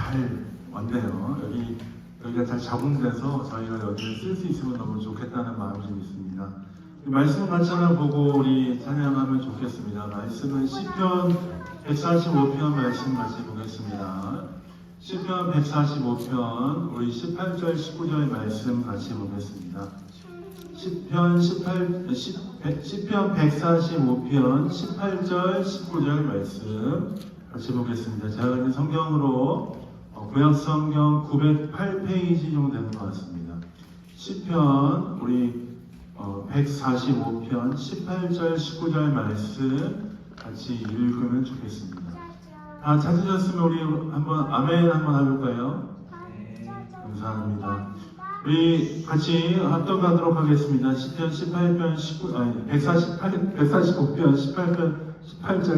잘 왔네요. 여기가 잘 적응돼서 저희가 여기를 쓸 수 있으면 너무 좋겠다는 마음이 좀 있습니다. 말씀 같이 하나 보고 우리 찬양하면 좋겠습니다. 말씀은 시편 145편 말씀 같이 보겠습니다. 시편 145편 우리 18절 19절 말씀 같이 보겠습니다. 시편 145편 18절 19절 말씀 같이 보겠습니다. 제가 가진 성경으로 구약 성경 908페이지 정도 되는 것 같습니다. 시편 우리 145편 18절 19절 말씀 같이 읽으면 좋겠습니다. 다 찾으셨으면 우리 한번 아멘 한번 해볼까요? 감사합니다. 우리 같이 합독하도록 하겠습니다. 시편 145편 18절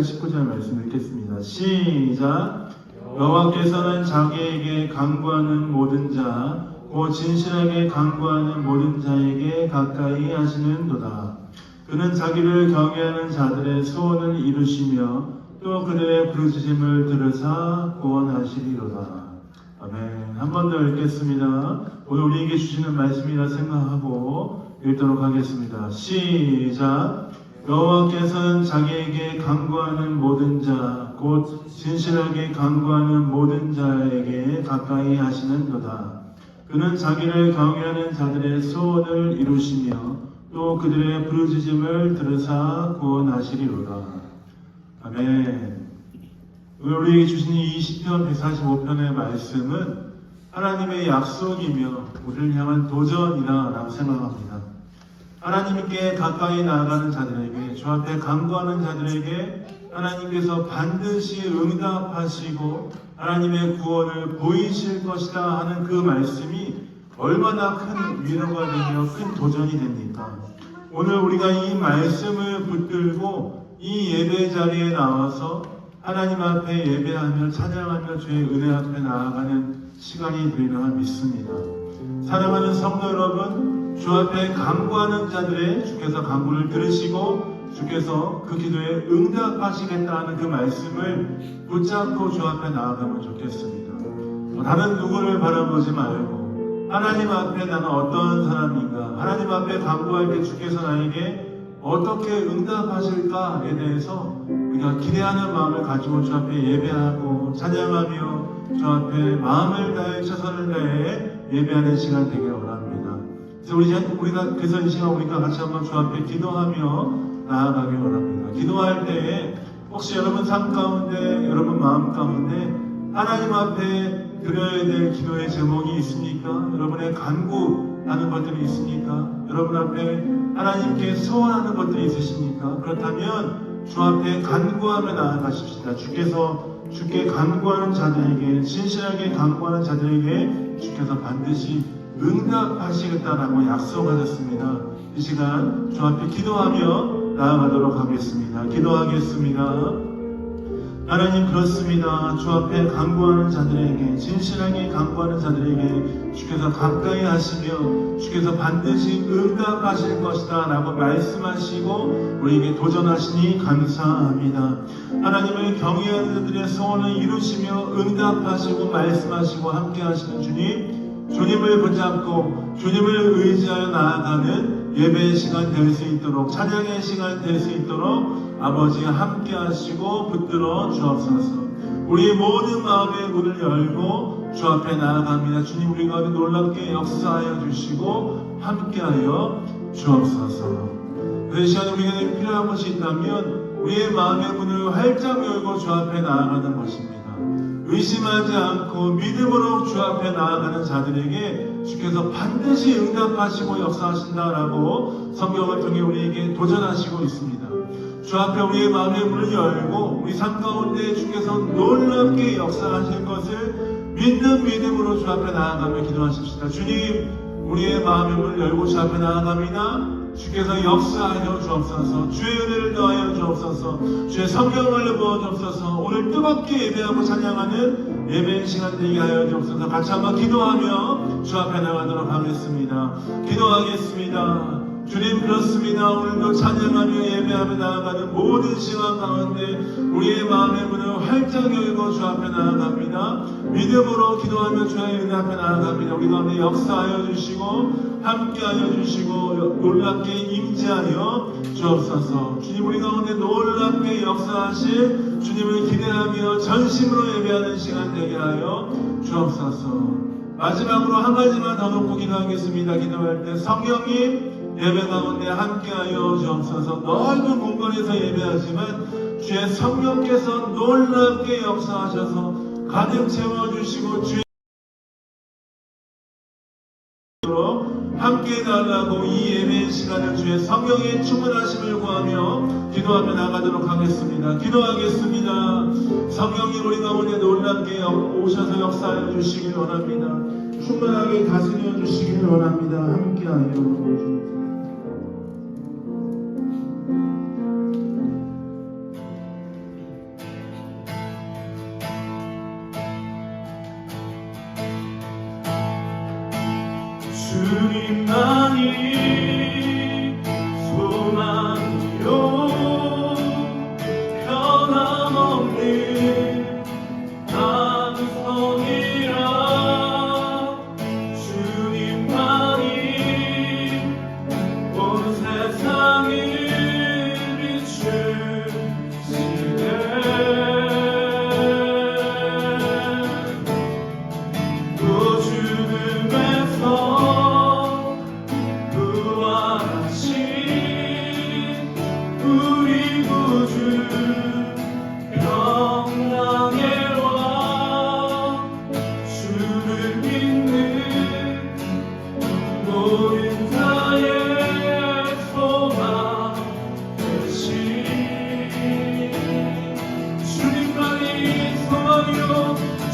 19절 말씀 읽겠습니다. 시작. 여호와께서는 자기에게 간구하는 모든 자, 곧 진실하게 간구하는 모든 자에게 가까이 하시는도다. 그는 자기를 경외하는 자들의 소원을 이루시며 또 그들의 부르짖음을 들으사 구원하시리로다. 아멘. 한 번 더 읽겠습니다. 오늘 우리에게 주시는 말씀이라 생각하고 읽도록 하겠습니다. 시작. 여호와께서는 자기에게 간구하는 모든 자, 곧 진실하게 간구하는 모든 자에게 가까이 하시는도다. 그는 자기를 경외하는 자들의 소원을 이루시며 또 그들의 부르짖음을 들으사 구원하시리로다. 아멘. 우리에게 주신 이 시편 145편의 말씀은 하나님의 약속이며 우리를 향한 도전이라고 생각합니다. 하나님께 가까이 나아가는 자들에게, 주 앞에 간구하는 자들에게 하나님께서 반드시 응답하시고 하나님의 구원을 보이실 것이다 하는 그 말씀이 얼마나 큰 위로가 되며 큰 도전이 됩니까? 오늘 우리가 이 말씀을 붙들고 이 예배 자리에 나와서 하나님 앞에 예배하며 찬양하며 주의 은혜 앞에 나아가는 시간이 되리라 믿습니다. 사랑하는 성도 여러분, 주 앞에 간구하는 자들의 주께서 간구를 들으시고 주께서 그 기도에 응답하시겠다는 그 말씀을 붙잡고 주 앞에 나아가면 좋겠습니다. 다른 누구를 바라보지 말고 하나님 앞에 나는 어떤 사람인가, 하나님 앞에 간구할 때 주께서 나에게 어떻게 응답하실까에 대해서 우리가 기대하는 마음을 가지고 주 앞에 예배하고 찬양하며 주 앞에 마음을 다해 최선을 다해 예배하는 시간 되길 원합니다. 그래서 이 시간 우리가 같이 한번 주 앞에 기도하며 나아가길 원합니다. 기도할 때에 혹시 여러분 삶 가운데, 여러분 마음 가운데 하나님 앞에 드려야 될 기도의 제목이 있습니까? 여러분의 간구하는 것들이 있습니까? 여러분 앞에 하나님께 소원하는 것들이 있으십니까? 그렇다면 주 앞에 간구하며 나아가십시다. 주께 간구하는 자들에게, 진실하게 간구하는 자들에게 주께서 반드시 응답하시겠다라고 약속하셨습니다. 이 시간 주 앞에 기도하며 나아가도록 하겠습니다. 기도하겠습니다. 하나님, 그렇습니다. 주 앞에 간구하는 자들에게, 진실하게 간구하는 자들에게 주께서 가까이 하시며 주께서 반드시 응답하실 것이다 라고 말씀하시고 우리에게 도전하시니 감사합니다. 하나님을 경외하는 자들의 소원을 이루시며 응답하시고 말씀하시고 함께 하시는 주님을 붙잡고 주님을 의지하여 나아가는 예배의 시간 될 수 있도록, 찬양의 시간 될 수 있도록 아버지 함께 하시고 붙들어 주옵소서. 우리의 모든 마음의 문을 열고 주 앞에 나아갑니다. 주님, 우리 가운데 놀랍게 역사하여 주시고 함께하여 주옵소서. 이 시간에 우리에게 필요한 것이 있다면 우리의 마음의 문을 활짝 열고 주 앞에 나아가는 것입니다. 의심하지 않고 믿음으로 주 앞에 나아가는 자들에게 주께서 반드시 응답하시고 역사하신다라고 성경을 통해 우리에게 도전하시고 있습니다. 주 앞에 우리의 마음의 문을 열고 우리 삶 가운데 주께서 놀랍게 역사하실 것을 믿는 믿음으로 주 앞에 나아가며 기도하십시다. 주님, 우리의 마음의 문을 열고 주 앞에 나아갑니다. 주께서 역사하여 주옵소서. 주의 은혜를 더하여 주옵소서. 주의 성경을 부어 주옵소서. 오늘 뜨겁게 예배하고 찬양하는 예배의 시간 되게 하여 주옵소서. 같이 한번 기도하며 주 앞에 나가도록 하겠습니다. 기도하겠습니다. 주님, 그렇습니다. 오늘도 찬양하며 예배하며 나아가는 모든 시간 가운데 우리의 마음의 문을 활짝 열고 주 앞에 나아갑니다. 믿음으로 기도하며 주의 은혜 앞에 나아갑니다. 우리 가운데 역사하여 주시고 함께하여 주시고 놀랍게 임재하여 주옵소서. 주님, 우리 가운데 놀랍게 역사하실 주님을 기대하며 전심으로 예배하는 시간 되게 하여 주옵소서. 마지막으로 한 가지만 더 놓고 기도하겠습니다. 기도할 때 성령님 예배 가운데 함께하여 주옵소서. 넓은 공간에서 예배하지만 주의 성령께서 놀랍게 역사하셔서 가득 채워주시고 주의 함께 해달라고 이 예배의 시간을 주의 성령의 충만하심을 구하며 기도하며 나가도록 하겠습니다. 기도하겠습니다. 성령님 우리 가운데 놀랍게 오셔서 역사하여 주시길 원합니다. 충만하게 다스려 주시길 원합니다. 함께하여 주옵소서. 주님만이 소망이요 변함없는 반성이라 주님만이 온 세상을 비추시네. 또 죽음에서 우리 구주 영광의 왕 주를 믿는 모든 자의 소망 되시. 주님만이 소망이요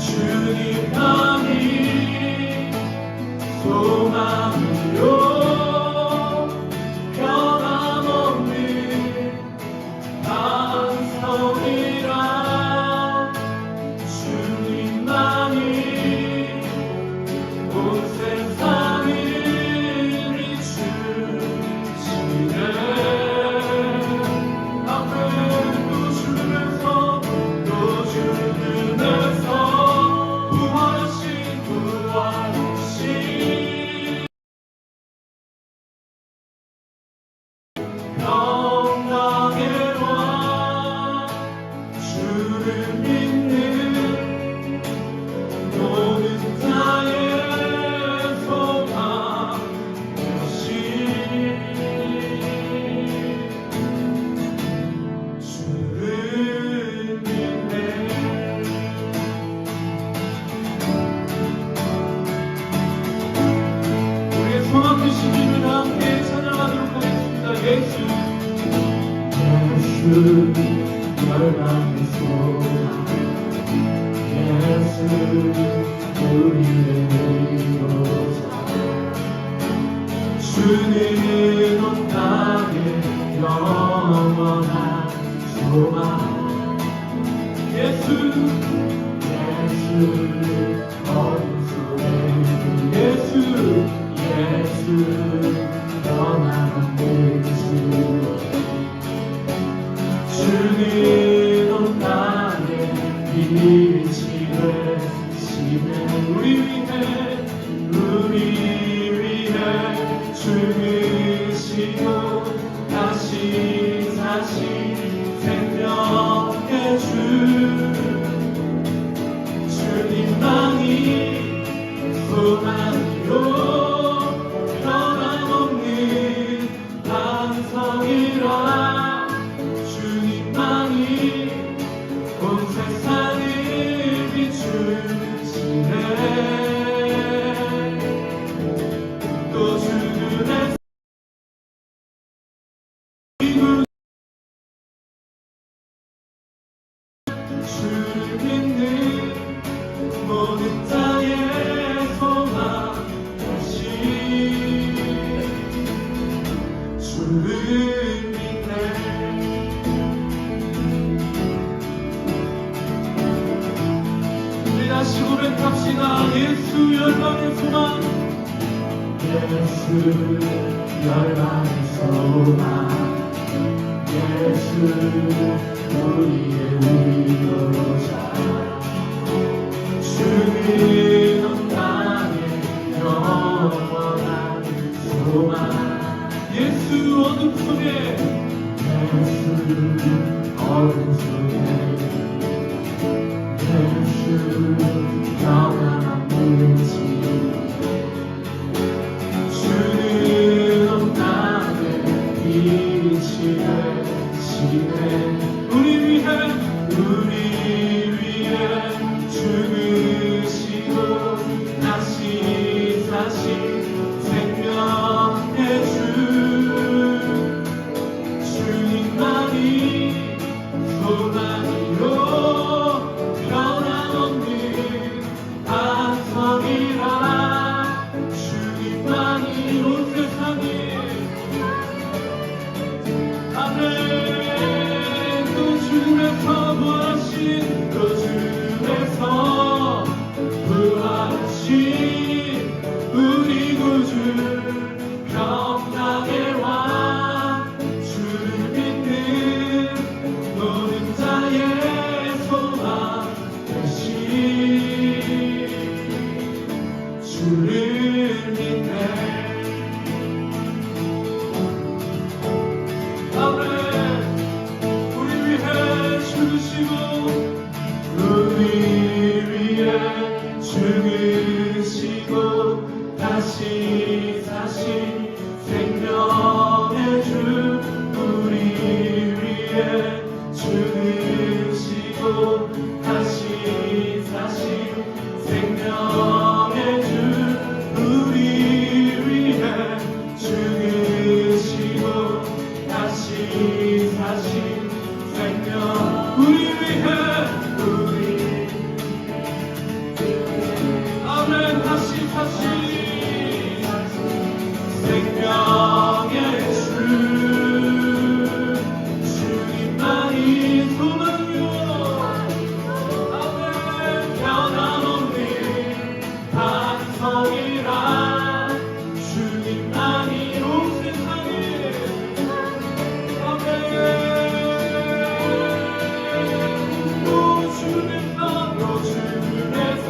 주님만이 소망이요 열방의 소망 예수 우리의 위로자. 주는 온 땅에 영원한 소망 예수 어린 소리 예수 떠나간 예수. 주는 온 땅에 빛이 되시네. 우리 위해 죽으시고 다시 사신 생명의 주. 주님만이 소망이요 변함없는 반성이라. 온 세상을 비추시네. 또 주님의 주를 믿는 모든 자의 소망 되시. 주를 믿네. 다시 고백합시다. 예수 열방의 소망 예수 열방의 소망 예수 우리의 위로자. 주는 나의 영원한 소망. 예수 어둠 속에 예수 어둠 속에 예수 영원한 빛이 주는 나의 빛이 되시네. 우리 위해 죽으시고 다시 사신 생명의 주 주님만이 소망이요 변함없는 반석이라. 주님만이 온 세상에 아멘. 또 주에서 부활하신 또 주에서 부활하신 우리 구주 평강의 왕. 주를 믿는 모든 자의 소망 되신 주를 믿네. 아멘. 우리 위해 죽으시고 우리 위해 죽으시고 다시 사신 생명의 주. 우리 위해 죽으시고 다시 사신 생명의 주. 우리 위해 죽으시고 다시 사신 생명. 우리 위해 아멘. 다시 사신 생명의 주. 주님만이 소망이요 아멘. 변함없는 반석이라. 주님만이 온 세상에 아멘. 또 주님만 또 주님에서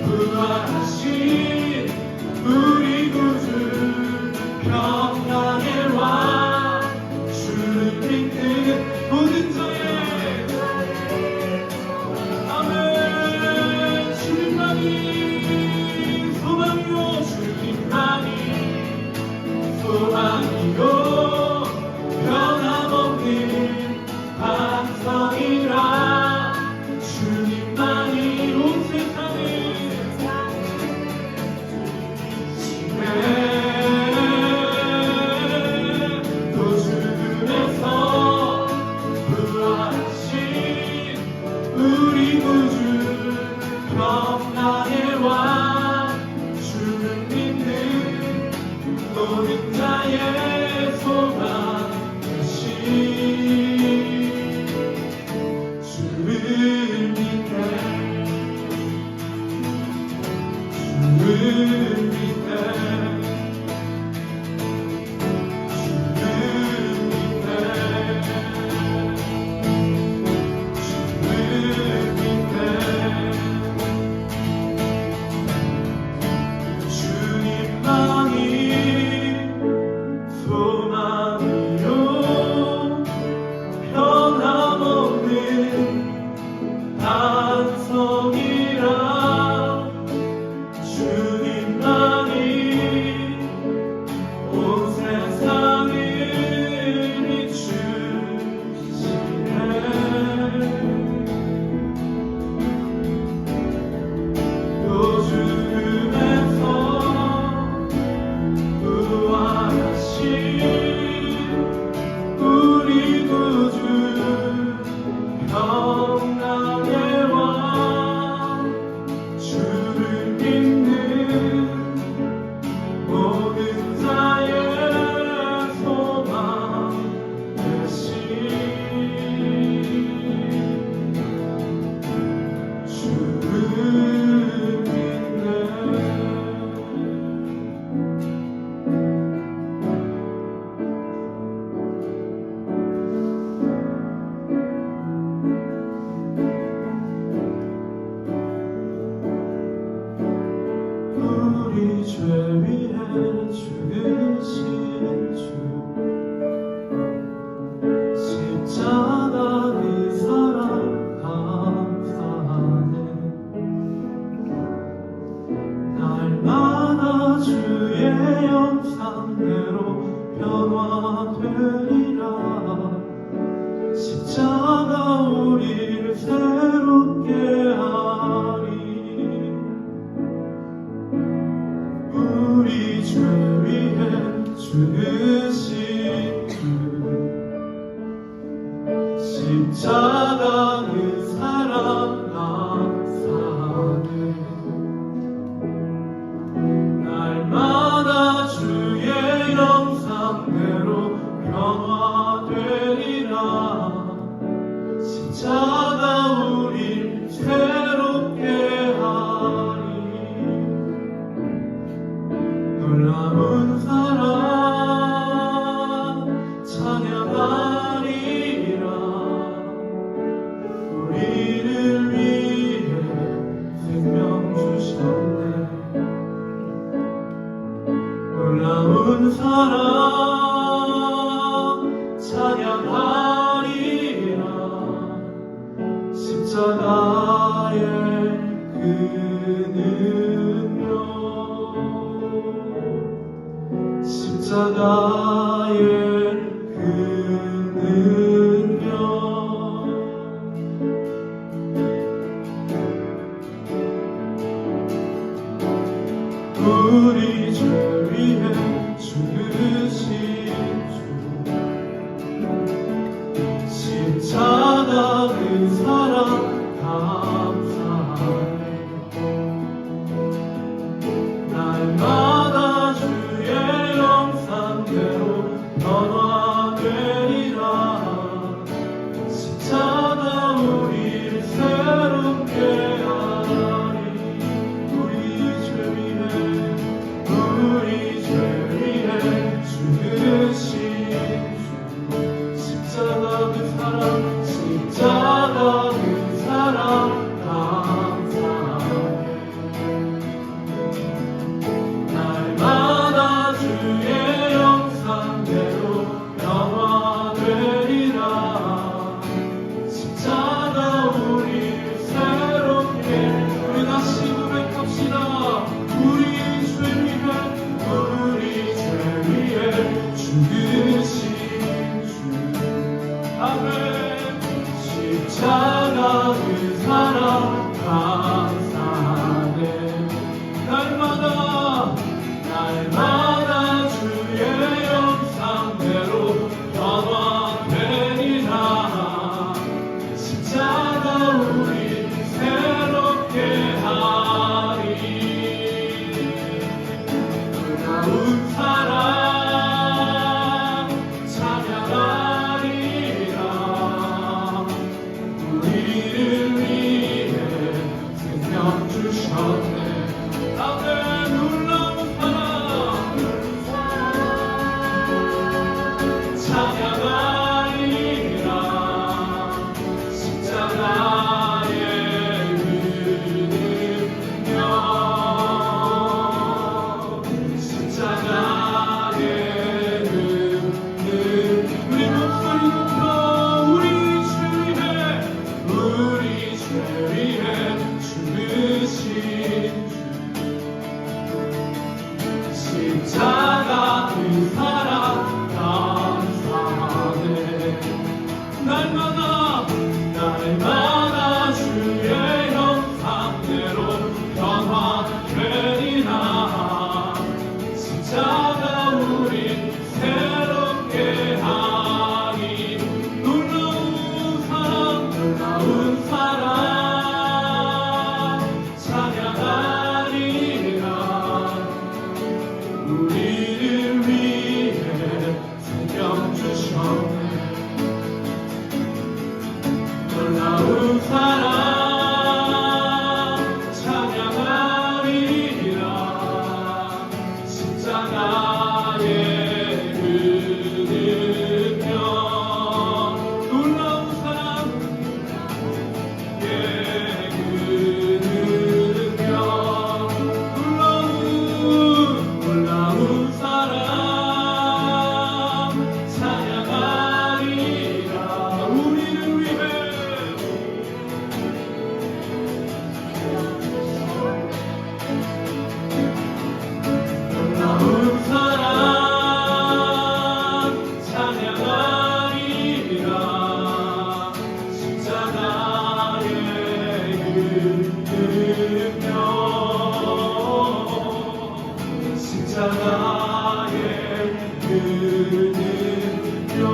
부활하신 우리 구주 평강의 왕. 주를 믿는 모든 자의 아멘. 주님만이 소망이요 주님만이 소망이요 변함없는 반석이라. 주님만이 온 세상에 또 죽음에서 부활하신 우리 구주 평강의 왕. 주를 믿는 모든 자의 소망 되신 주를 믿네. 주를 믿네. 반석이라. 주님만이 죄 위해 죽으신 주 십자가 그 사랑 감사하네 날마다 주의 형상대로 변화되리라 십자가 우리를 새롭게 하리 우리 죄 위해 죽으신 주 십자가 그 사랑 감사하네 날마다 주의 형상대로 변화되리라 십자가 우리 새롭게 하리 놀라운 사랑 찬양하리라 우리를 위해 생명 주셨네 놀라운 사랑 찬양하리라 십자가의 그 능력 십자가의 그 능력 우리 죄 위해 죽으신 주 십자가 그 사랑 감사하네 날마다 주의 형상대로 변화되리라 십자가 우리를 새롭게 하리 우리 죄 위해 죽으신 십자가의 그 능력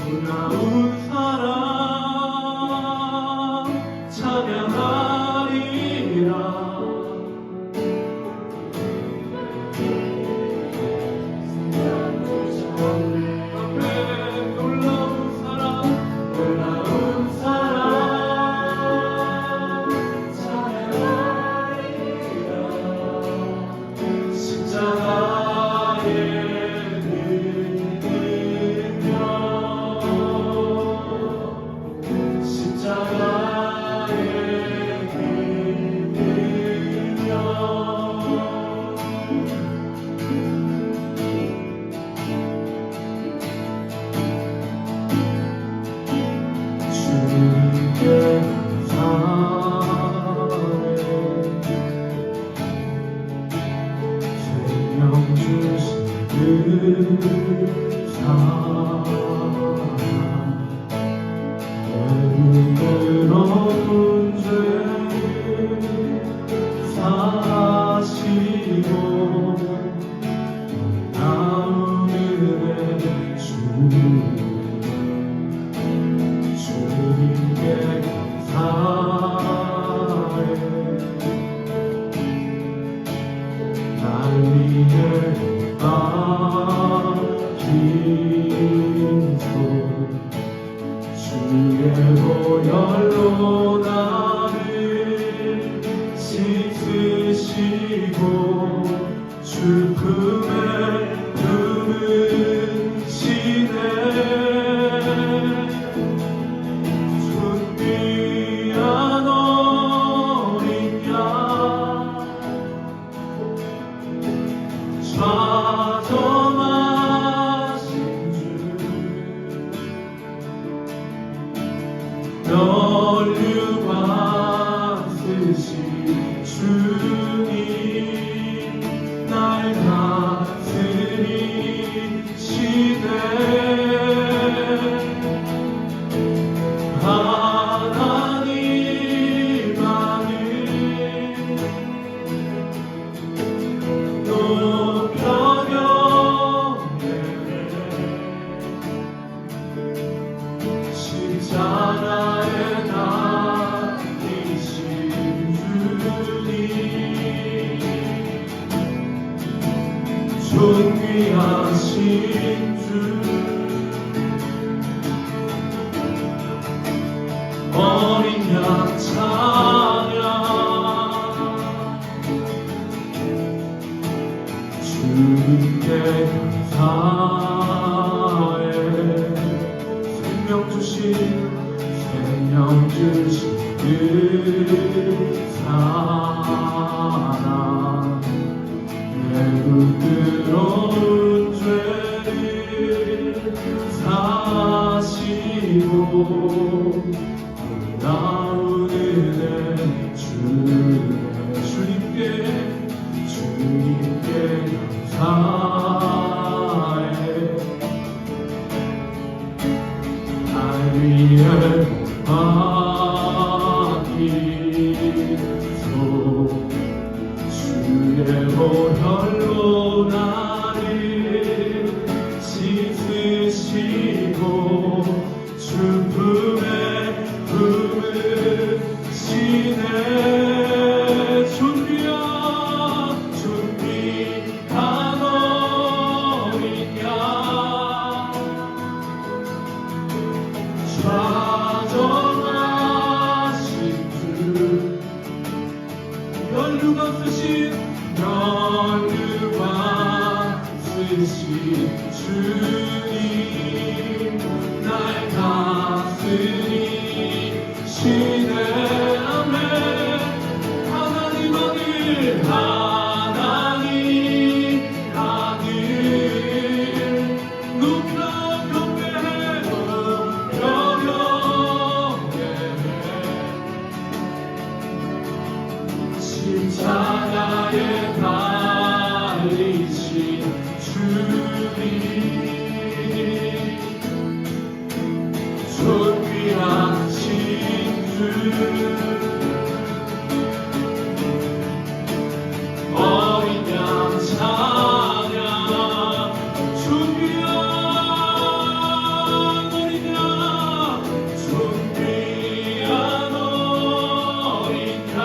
놀라운 사랑 찬양하리라 보혈로 나를 씻으시고 죽음에 품으시네 존귀한 어린 양 좌정하신 주 멸류관 쓰신 주님 날 다스리시네 하나님 아들 높여 십자가에 달리신 주님 존귀하신 주 어린 양 찬양 주님께 감사해 생명 주신 그 사랑 내가 들어온 죄를 사시고 놀라운 은혜 주님께 감사해 날 위해 아끼소 주의 보혈로 나를 씻으시고 죽음에 품으시네 존귀한 어린 양 좌정하신 주 멸류관 쓰신 주님 날 다스리시네 아멘 하나님 아들 높여 경배해 십자가에 달리신 주님 존귀하신 주 어린 양 찬양 준비한 어린 양 준비한 어린 양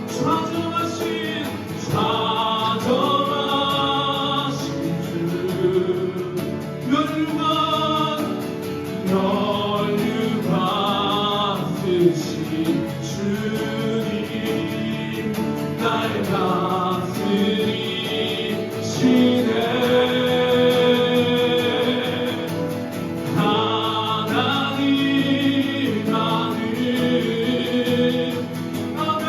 찾아가신 주 멸류관 쓰신 주님 날 다스리시네 하나님 나는 아멘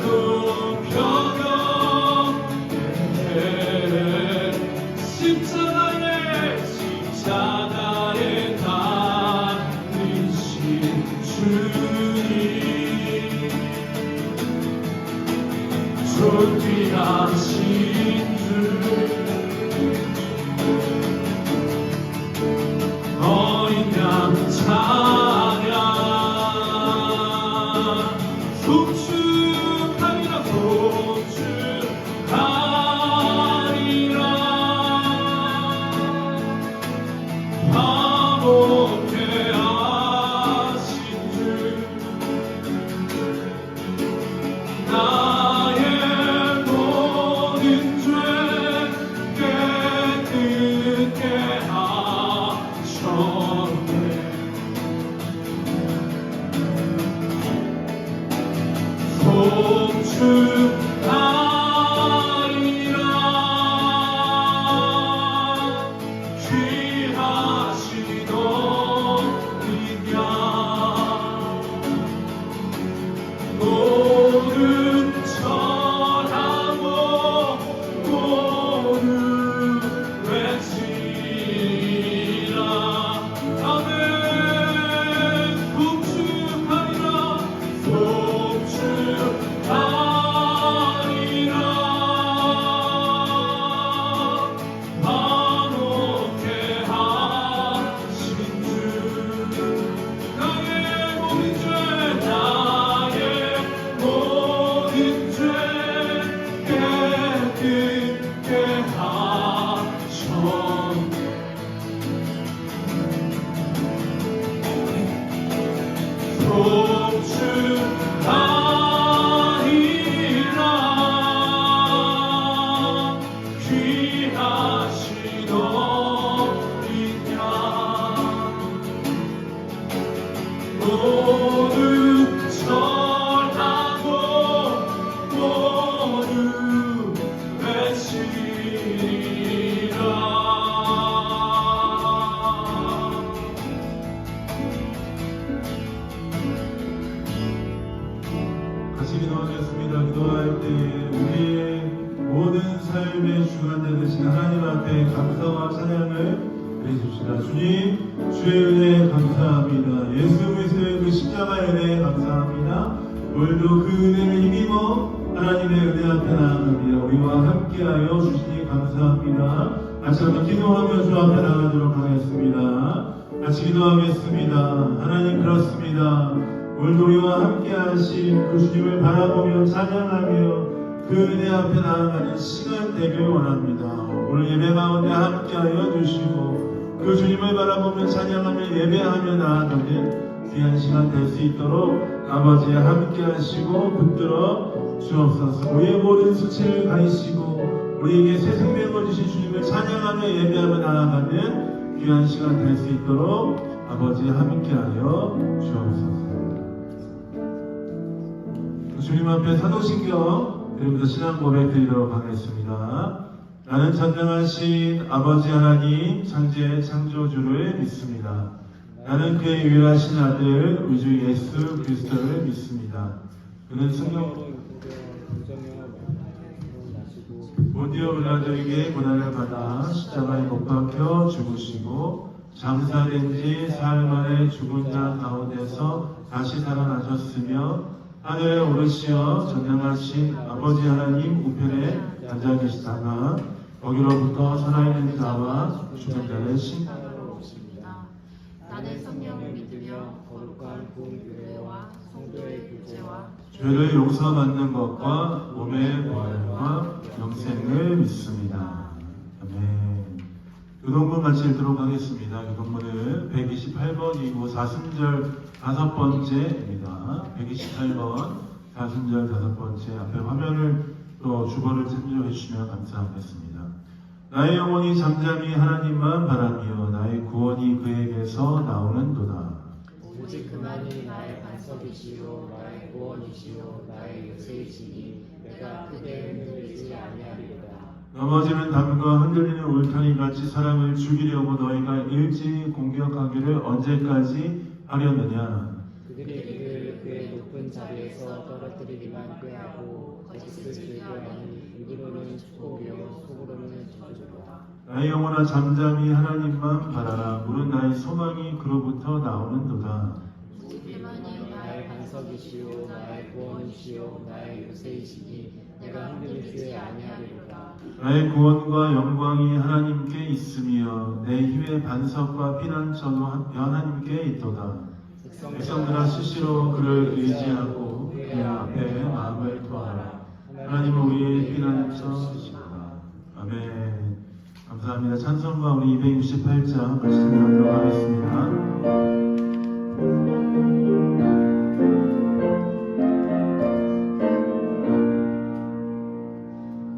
높여요 십자가에 달리신 주님 존귀하신 주 어린 양 찬양 송축하리라 송축하리라 화목해 하신 주 나의 모든 죄 깨끗게 하셨네 송축하리라 귀하신 어린 양 모든 절하고 모두 외치라 아멘 송축하리라 송축하리라 화목해 하신 주 나의 모든 죄 나의 모든 죄 깨끗게 하셨네 송축하리라 귀하신 어린 양 모두 절하고 모두 외치리라 같이 기도하겠습니다. 기도할 때 우리의 모든 삶의 주관자 되신 하나님 앞에 감사와 찬양을 드리십시다. 주님, 주의 은혜 감사합니다. 예수 그리스도의 그 십자가의 은혜 감사합니다. 오늘도 그 은혜를 힘입어 하나님의 은혜 앞에 나아갑니다. 우리와 함께하여 주시니 감사합니다. 같이 한번 기도하며 주 앞에 나가도록 하겠습니다. 같이 기도하겠습니다. 하나님 그렇습니다. 오늘도 우리와 함께하신 그 주님을 바라보며 찬양하며 그 은혜 앞에 나아가는 시간 되길 원합니다. 오늘 예배 가운데 함께하여 주시고 그 주님을 바라보며 찬양하며 예배하며 나아가는 귀한 시간 될 수 있도록 아버지 함께하시고 붙들어 주옵소서. 우리의 모든 수치를 가리시고 우리에게 새 생명을 주신 주님을 찬양하며 예배하며 나아가는 귀한 시간 될 수 있도록 아버지 함께하여 주옵소서. 주님 앞에 사도신경 그리고 신앙 고백 드리도록 하겠습니다. 나는 전능하신 아버지 하나님 창조의 창조주를 믿습니다. 나는 그의 유일하신 아들 우주 예수 그리스도를 믿습니다. 그는 성령 본디오 빌라도에게 고난을 받아 십자가에 못 박혀 죽으시고 장사된 지 사흘 만에 죽은 자 가운데서 다시 살아나셨으며 하늘에 오르시어 전능하신 아버지 하나님 우편에 앉아 계시다가 거기로부터 살아있는 자와 죽은 자를 심판하러 오십니다. 나는 성령을 믿으며 거룩한 공교회와 성도의 교제와 죄를 용서받는 것과 몸의 부활과 영생을 믿습니다. 아멘. 교동문 같이 읽도록 하겠습니다. 교동문은 128번이고 사순절 5번째입니다. 128번 사순절 5번째 앞에 화면을 또 주보를 참조해 주시면 감사하겠습니다. 나의 영혼이 잠잠히 하나님만 바라며 나의 구원이 그에게서 나오는도다. 오직 그만이 나의 반석이시요 나의 구원이시요 나의 요새이시니 내가 그대를 흔들리지 아니하리로다. 넘어지는 담과 흔들리는 울타리 같이 사람을 죽이려고 너희가 일찍 공격하기를 언제까지 하려느냐. 그들이 이를 그의 높은 자리에서 떨어뜨리기만 꾀하고 거짓을 즐겨하니 입으로는 축복이요 속으로는 저주로다. 나의 영혼아 잠잠히 하나님만 바라라. 물은 나의 소망이 그로부터 나오는도다. 오직 그만이 나의 반석이시요 나의 구원이시요 나의 요새이시니 내가 흔들리지 아니하리로다. 나의 구원과 영광이 하나님께 있으며 내 힘의 반석과 피난처도 하나님께 있도다. 백성들아 스스로 그를 의지하고 그의 앞에 마음을 토하라. 하나님은 우리의 피난처시다. 아멘. 감사합니다. 찬송가 우리 268장 같이 듣도록 하겠습니다.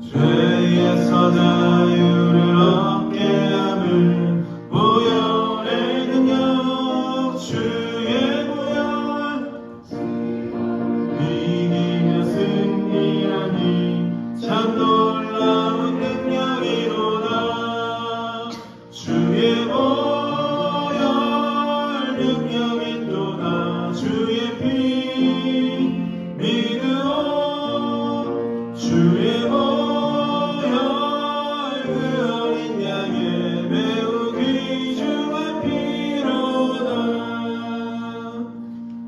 죄에서 자유를 얻게 함을 보혈의 능력 주의 보혈 이기며 승리하니 참 놀라운 능력이로다. 주의 보혈 능력인도다. 주의 피 믿으오. 주의 보혈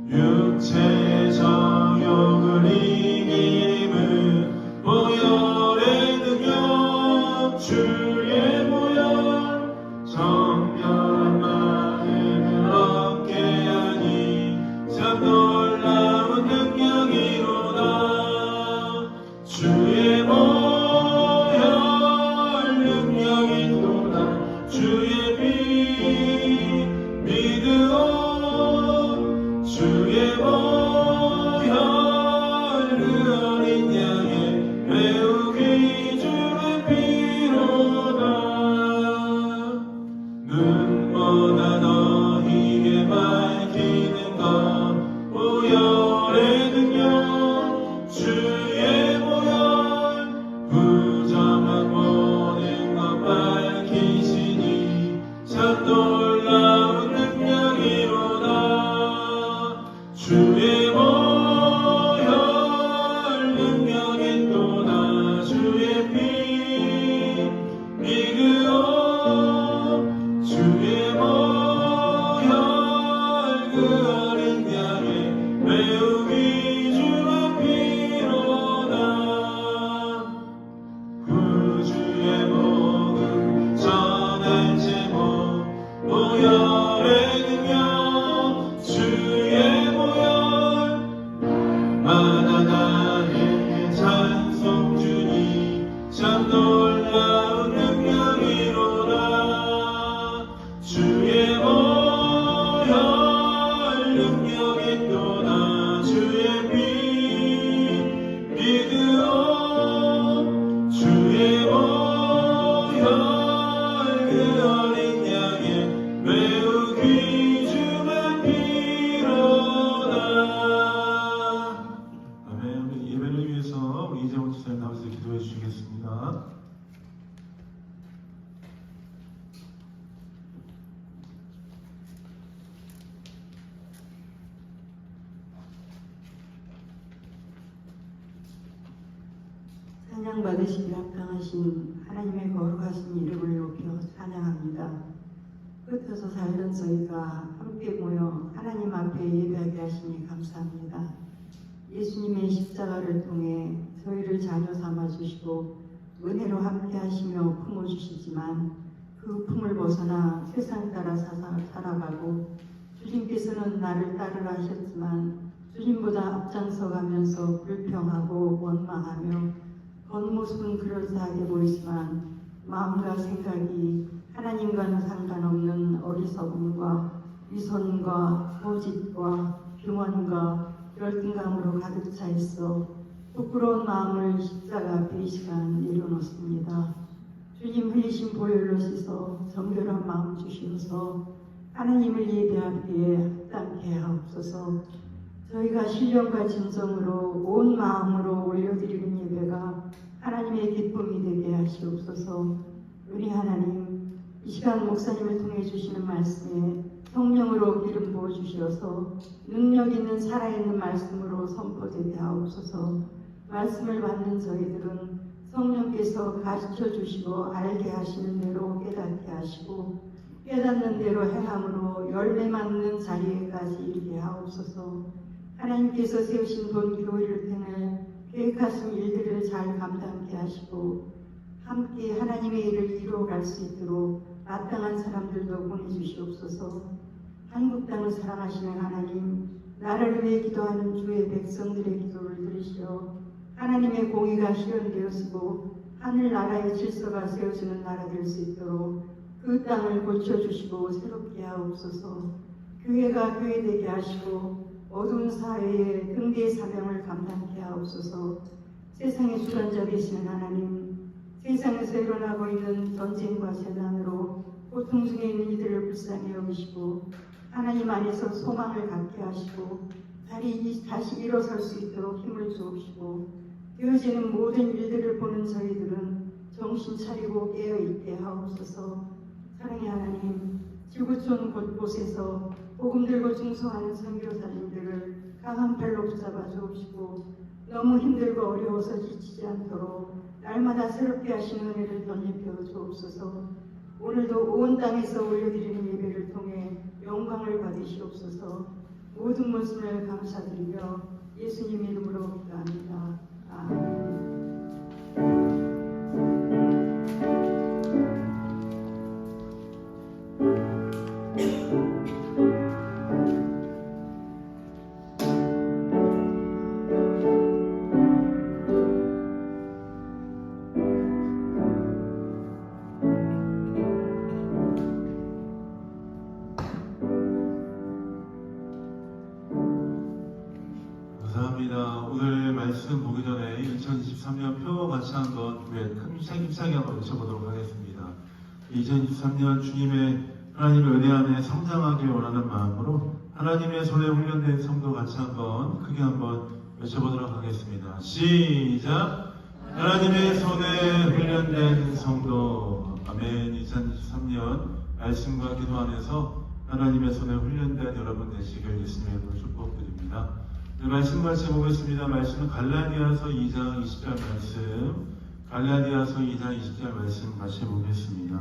육체의 정욕을 이김은 보혈의 능력 주의 보혈 정결한 마음을 얻게 하니 참 놀라운 능력이로다. 주의 보혈 능력이로다. 주의 피 믿으오. 주의 보혈 그 어린 양의 매우 귀중한 피로다. 눈보다 너희에게 밝히는 것 보혈의 능력 주의 보혈 부정한 모든 것 밝히시니 참 놀라운 능력이로다. 주의 보혈 능력인도다. 주의 피 믿으오. 주의 보혈 그 어린 양의 매우 귀중한 피로다. 구주의 복음 전할 제목 보혈의 능력 주의 마다 나에게 찬송 주니 참 놀라운 능력이로다. 주의 보혈 능력인도다. 주의 피 믿으오. 주의 보혈 그 어린 양의 매우 귀중한 피로다. 예배를 위해서 우리 이재원 집사님 나와서 기도해 주시겠습니다. 찬양 받으시기 합당하신 하나님의 거룩하신 이름을 높여 찬양합니다. 흩어져 살던 저희가 함께 모여 하나님 앞에 예배하게 하시니 감사합니다. 예수님의 십자가를 통해 저희를 자녀 삼아 주시고 은혜로 함께 하시며 품어주시지만 그 품을 벗어나 세상 따라 살아가고 주님께서는 나를 따르라 하셨지만 주님보다 앞장서 가면서 불평하고 원망하며 겉모습은 그럴싸하게 보이지만 마음과 생각이 하나님과는 상관없는 어리석음과 위선과 고집과 교만과 열등감으로 가득 차 있어 부끄러운 마음을 십자가 앞에 이 시간 내려놓습니다. 주님 흘리신 보혈로 씻어 정결한 마음 주시면서 하나님을 예배하기에 합당케 하옵소서. 저희가 신령과 진정으로 온 마음으로 올려드리는 예배가 하나님의 기쁨이 되게 하시옵소서. 우리 하나님, 이 시간 목사님을 통해 주시는 말씀에 성령으로 기름 부어 주셔서 능력 있는 살아있는 말씀으로 선포되게 하옵소서. 말씀을 받는 저희들은 성령께서 가르쳐 주시고 알게 하시는 대로 깨닫게 하시고 깨닫는 대로 행함으로 열매 맞는 자리에까지 이르게 하옵소서. 하나님께서 세우신 본 교회를 통해 계획하신 일들을 잘 감당케 하시고 함께 하나님의 일을 이루어갈 수 있도록 마땅한 사람들도 보내주시옵소서. 한국 땅을 사랑하시는 하나님, 나라를 위해 기도하는 주의 백성들의 기도를 들으시어 하나님의 공의가 실현되어지고 하늘나라의 질서가 세워지는 나라 될 수 있도록 그 땅을 고쳐주시고 새롭게 하옵소서. 교회가 교회되게 하시고 어두운 사회의 등대의 사명을 감당케 하옵소서. 세상의 주관자 되시는 하나님, 세상에서 일어나고 있는 전쟁과 재난으로 고통 중에 있는 이들을 불쌍히 여기시고 하나님 안에서 소망을 갖게 하시고 다시 일어설 수 있도록 힘을 주옵시고 되어지는 모든 일들을 보는 저희들은 정신 차리고 깨어있게 하옵소서. 사랑의 하나님, 지구촌 곳곳에서 복음 들고 중성하는 선교사님들을 강한 팔로 붙잡아 주옵시고 너무 힘들고 어려워서 지치지 않도록 날마다 새롭게 하시는 은혜를 덧입혀 주옵소서. 오늘도 온 땅에서 올려드리는 예배를 통해 영광을 받으시옵소서. 모든 모습을 감사드리며 예수님 이름으로 기도합니다. 아멘. 감사합니다. 오늘 말씀 보기 전에 2023년 표 같이 한번 큰 힘차게 한번 외쳐보도록 하겠습니다. 2023년 주님의 하나님의 은혜 안에 성장하길 원하는 마음으로 하나님의 손에 훈련된 성도 같이 한번 크게 한번 외쳐보도록 하겠습니다. 시작! 하나님의 손에 훈련된 성도. 아멘. 2023년 말씀과 기도 안에서 하나님의 손에 훈련된 여러분 되시길 예수님의 이름으로 축복드립니다. 말씀 같이 보겠습니다. 말씀은 갈라디아서 2장 20절 말씀, 갈라디아서 2장 20절 말씀 같이 보겠습니다.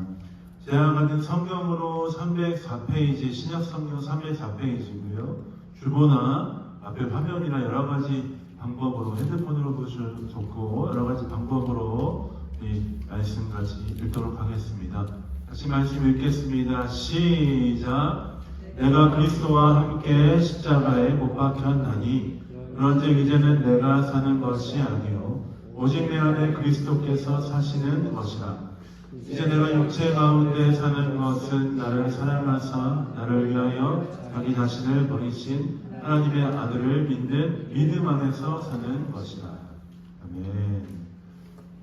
제가 가진 성경으로 304페이지, 신약성경 304페이지고요. 주보나 앞에 화면이나 여러 가지 방법으로 핸드폰으로 보셔도 좋고 여러 가지 방법으로 이 말씀 같이 읽도록 하겠습니다. 같이 말씀 읽겠습니다. 시작! 내가 그리스도와 함께 십자가에 못 박혔나니 그런즉 이제는 내가 사는 것이 아니요 오직 내 안에 그리스도께서 사시는 것이라. 이제 내가 육체 가운데 사는 것은 나를 사랑하사 나를 위하여 자기 자신을 버리신 하나님의 아들을 믿는 믿음 안에서 사는 것이라. 아멘.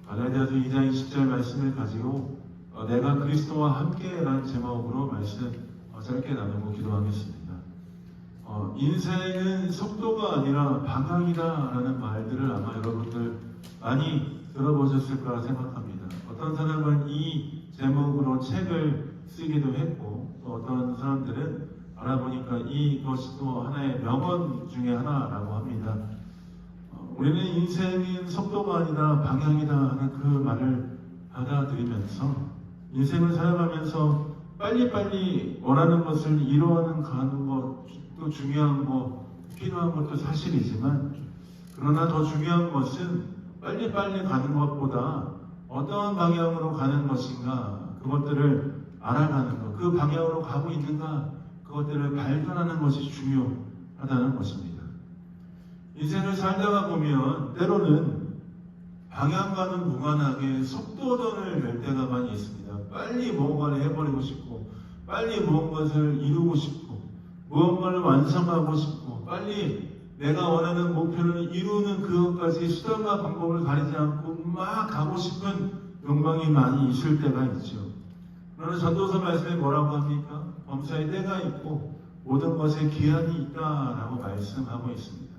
갈라디아서 2장 20절 말씀을 가지고 내가 그리스도와 함께라는 제목으로 말씀 짧게 나누고 기도하겠습니다. 인생은 속도가 아니라 방향이다라는 말들을 아마 여러분들 많이 들어보셨을 거라 생각합니다. 어떤 사람은 이 제목으로 책을 쓰기도 했고 또 어떤 사람들은 알아보니까 이것이 또 하나의 명언 중에 하나라고 합니다. 우리는 인생은 속도가 아니라 방향이다 하는 그 말을 받아들이면서 인생을 살아가면서 빨리빨리 원하는 것을 이루어가는 것도 중요한 거, 필요한 것도 사실이지만 그러나 더 중요한 것은 빨리빨리 가는 것보다 어떤 방향으로 가는 것인가 그것들을 알아가는 것, 그 방향으로 가고 있는가 그것 그것들을 발견하는 것이 중요하다는 것입니다. 인생을 살다가 보면 때로는 방향과는 무관하게 속도전을 낼 때가 많이 있습니다. 빨리 무언가를 해버리고 싶고, 빨리 무언가를 이루고 싶고, 무언가를 완성하고 싶고, 빨리 내가 원하는 목표를 이루는 그것까지 수단과 방법을 가리지 않고 막 가고 싶은 욕망이 많이 있을 때가 있죠. 그러나 전도서 말씀에 뭐라고 합니까? 범사에 때가 있고 모든 것에 기한이 있다라고 말씀하고 있습니다.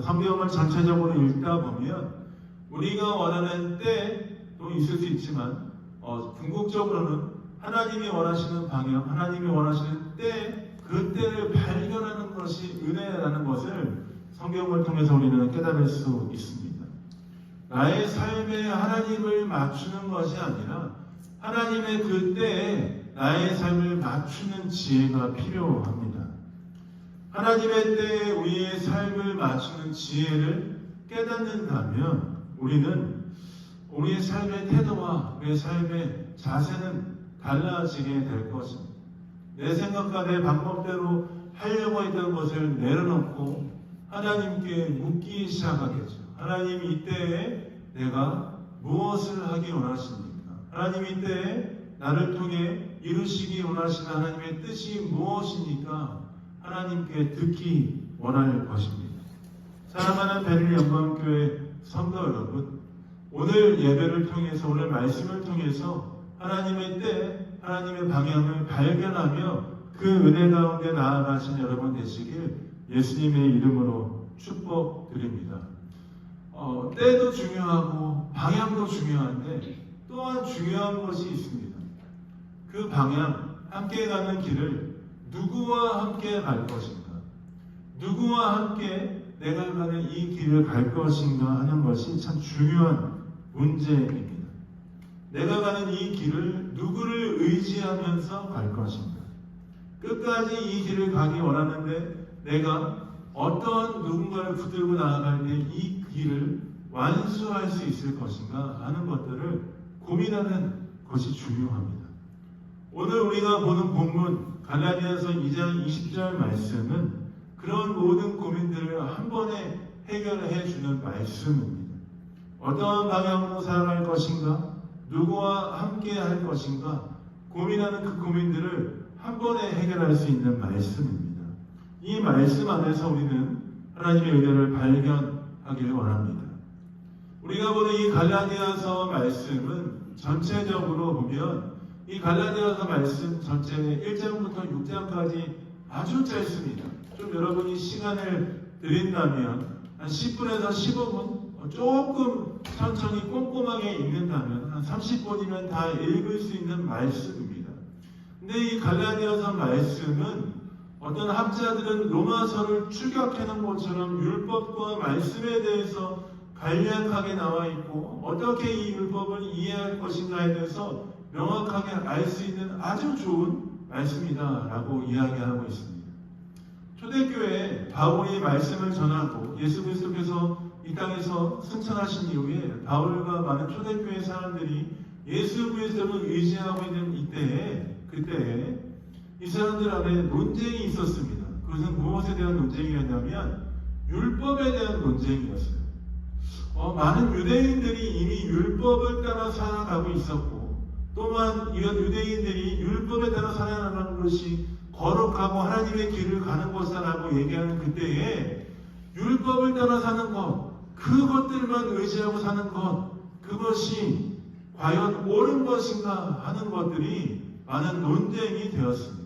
성경을 전체적으로 읽다 보면 우리가 원하는 때도 있을 수 있지만 궁극적으로는 하나님이 원하시는 방향, 하나님이 원하시는 때, 그 때를 발견하는 것이 은혜라는 것을 성경을 통해서 우리는 깨달을 수 있습니다. 나의 삶에 하나님을 맞추는 것이 아니라 하나님의 그 때에 나의 삶을 맞추는 지혜가 필요합니다. 하나님의 때에 우리의 삶을 맞추는 지혜를 깨닫는다면 우리는 우리의 삶의 태도와 우리의 삶의 자세는 달라지게 될 것입니다. 내 생각과 내 방법대로 하려고 했던 것을 내려놓고 하나님께 묻기 시작하겠죠. 하나님, 이때에 내가 무엇을 하기 원하십니까? 하나님, 이때에 나를 통해 이루시기 원하시는 하나님의 뜻이 무엇입니까? 하나님께 듣기 원할 것입니다. 사랑하는 베를린 영광교회 성도 여러분, 오늘 예배를 통해서, 오늘 말씀을 통해서 하나님의 때, 하나님의 방향을 발견하며 그 은혜 가운데 나아가신 여러분 되시길 예수님의 이름으로 축복드립니다. 때도 중요하고 방향도 중요한데 또한 중요한 것이 있습니다. 그 방향, 함께 가는 길을 누구와 함께 갈 것인가? 누구와 함께 내가 가는 이 길을 갈 것인가 하는 것이 참 중요한 문제입니다. 내가 가는 이 길을 누구를 의지하면서 갈 것인가? 끝까지 이 길을 가기 원하는데 내가 어떤 누군가를 붙들고 나아갈 때 이 길을 완수할 수 있을 것인가 하는 것들을 고민하는 것이 중요합니다. 오늘 우리가 보는 본문 갈라디아서 2장 20절 말씀은 그런 모든 고민들을 한 번에 해결해 주는 말씀입니다. 어떠한 방향으로 살아갈 것인가? 누구와 함께 할 것인가? 고민하는 그 고민들을 한 번에 해결할 수 있는 말씀입니다. 이 말씀 안에서 우리는 하나님의 은혜를 발견하길 원합니다. 우리가 보는 이 갈라디아서 말씀은 전체적으로 보면 이 갈라디아서 말씀 전체 1장부터 6장까지 아주 짧습니다. 좀 여러분이 시간을 드린다면 한 10분에서 15분 조금 천천히 꼼꼼하게 읽는다면 한 30분이면 다 읽을 수 있는 말씀입니다. 근데 이 갈라디아서 말씀은 어떤 학자들은 로마서를 추격하는 것처럼 율법과 말씀에 대해서 간략하게 나와 있고 어떻게 이 율법을 이해할 것인가에 대해서 명확하게 알 수 있는 아주 좋은 말씀이다라고 이야기하고 있습니다. 초대교회에 바울이 말씀을 전하고 예수 그리스도께서 이 땅에서 승천하신 이후에 바울과 많은 초대교회 사람들이 예수 그리스도를 의지하고 있는 그때에 이 사람들 안에 논쟁이 있었습니다. 그것은 무엇에 대한 논쟁이었냐면 율법에 대한 논쟁이었어요. 많은 유대인들이 이미 율법을 따라 살아가고 있었고 또한 이런 유대인들이 율법에 따라 살아가는 것이 거룩하고 하나님의 길을 가는 것이라고 얘기하는 그때에 율법을 따라 사는 것, 그것들만 의지하고 사는 것, 그것이 과연 옳은 것인가 하는 것들이 많은 논쟁이 되었습니다.